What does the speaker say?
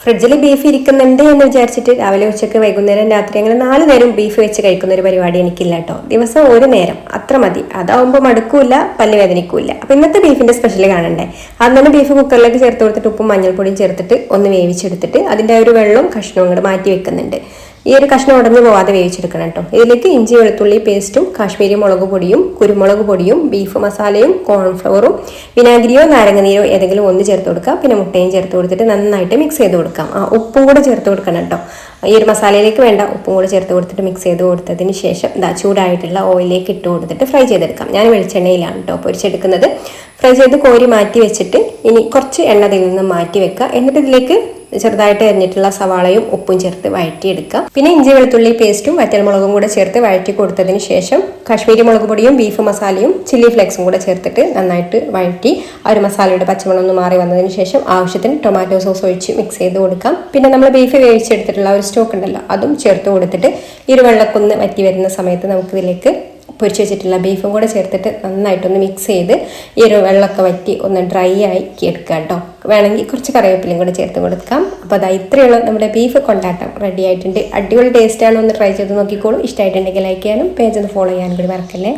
ഫ്രിഡ്ജിൽ ബീഫ് ഇരിക്കുന്നുണ്ട് എന്ന് വിചാരിച്ചിട്ട് രാവിലെ ഉച്ചയ്ക്ക് വൈകുന്നേരം രാത്രി അങ്ങനെ 4 നേരം ബീഫ് വെച്ച് കഴിക്കുന്ന ഒരു പരിപാടി എനിക്കില്ല കേട്ടോ. ദിവസം ഒരു നേരം അത്ര മതി. അതാവുമ്പോൾ മടുക്കൂല, പല്ല് വേദനിക്കൂല. അപ്പോൾ ഇന്നത്തെ ബീഫിന്റെ സ്പെഷ്യൽ കാണണ്ടേ? ആദ്യം തന്നെ ബീഫ് കുക്കറിലേക്ക് ചേർത്ത് കൊടുത്തിട്ട് ഉപ്പും മഞ്ഞൾപ്പൊടിയും ചേർത്തിട്ട് ഒന്ന് വേവിച്ചെടുത്തിട്ട് അതിൻ്റെ ഒരു വെള്ളവും കഷ്ണവും കൂടെ മാറ്റി വെക്കുന്നുണ്ട്. ഈ ഒരു കഷ്ണം ഉടഞ്ഞു പോവാതെ വേവിച്ചെടുക്കണം കേട്ടോ. ഇതിലേക്ക് ഇഞ്ചി വെളുത്തുള്ളി പേസ്റ്റും കാശ്മീരി മുളക് പൊടിയും കുരുമുളക് പൊടിയും ബീഫ് മസാലയും കോൺഫ്ലവറും വിനാഗിരിയോ നാരങ്ങനീരോ ഏതെങ്കിലും ഒന്ന് ചേർത്ത് കൊടുക്കാം. പിന്നെ മുട്ടയും ചേർത്ത് കൊടുത്തിട്ട് നന്നായിട്ട് മിക്സ് ചെയ്ത് കൊടുക്കാം. ഉപ്പും കൂടെ ചേർത്ത് കൊടുക്കണം കേട്ടോ. ഈ ഒരു മസാലയിലേക്ക് വേണ്ട ഉപ്പും കൂടെ ചേർത്ത് കൊടുത്തിട്ട് മിക്സ് ചെയ്ത് കൊടുത്തതിന് ശേഷം ചൂടായിട്ടുള്ള ഓയിലേക്ക് ഇട്ട് കൊടുത്തിട്ട് ഫ്രൈ ചെയ്തെടുക്കാം. ഞാൻ വെളിച്ചെണ്ണയിലാണ് കേട്ടോ പൊരിച്ചെടുക്കുന്നത്. ഫ്രൈ ചെയ്ത് കോരി മാറ്റി വെച്ചിട്ട് ഇനി കുറച്ച് എണ്ണ ഇതിൽ നിന്ന് മാറ്റി വെക്കുക. എന്നിട്ട് ഇതിലേക്ക് ചെറുതായിട്ട് എരിഞ്ഞിട്ടുള്ള സവാളയും ഉപ്പും ചേർത്ത് വഴറ്റിയെടുക്കുക. പിന്നെ ഇഞ്ചി വെളുത്തുള്ളി പേസ്റ്റും വറ്റൽമുളകും കൂടെ ചേർത്ത് വഴറ്റി കൊടുത്തതിന് ശേഷം കാശ്മീരി മുളക് പൊടിയും ബീഫ് മസാലയും ചില്ലി ഫ്ലേക്സും കൂടെ ചേർത്തിട്ട് നന്നായിട്ട് വഴറ്റി ആ ഒരു മസാലയുടെ പച്ചമണം ഒന്ന് മാറി വന്നതിന് ശേഷം ആവശ്യത്തിന് ടൊമാറ്റോ സോസ് ഒഴിച്ച് മിക്സ് ചെയ്ത് കൊടുക്കാം. പിന്നെ നമ്മൾ ബീഫ് വേവിച്ചെടുത്തിട്ടുള്ള ഒരു സ്റ്റോക്ക് ഉണ്ടല്ലോ, അതും ചേർത്ത് കൊടുത്തിട്ട് ഈ ഒരു വെള്ളക്കൊന്ന് വറ്റി വരുന്ന സമയത്ത് നമുക്കിതിലേക്ക് പൊരിച്ച് വെച്ചിട്ടുള്ള ബീഫും കൂടെ ചേർത്തിട്ട് നന്നായിട്ടൊന്ന് മിക്സ് ചെയ്ത് ഈ ഒരു വെള്ളമൊക്കെ വറ്റി ഒന്ന് ഡ്രൈ ആക്കി എടുക്കുക കേട്ടോ. വേണമെങ്കിൽ കുറച്ച് കറിവേപ്പിലയും കൂടെ ചേർത്ത് കൊടുക്കാം. അപ്പോൾ അതാ ഇത്രയുള്ള നമ്മുടെ ബീഫ് കൊണ്ടാട്ടം റെഡി ആയിട്ടുണ്ട്. അടിപൊളി ടേസ്റ്റാണ്. ഒന്ന് ട്രൈ ചെയ്ത് നോക്കിക്കോളൂ. ഇഷ്ടമായിട്ടുണ്ടെങ്കിൽ ലൈക്ക് ചെയ്യാനും പേജ് ഒന്ന് ഫോളോ ചെയ്യാനും കൂടി മറക്കല്ലേ.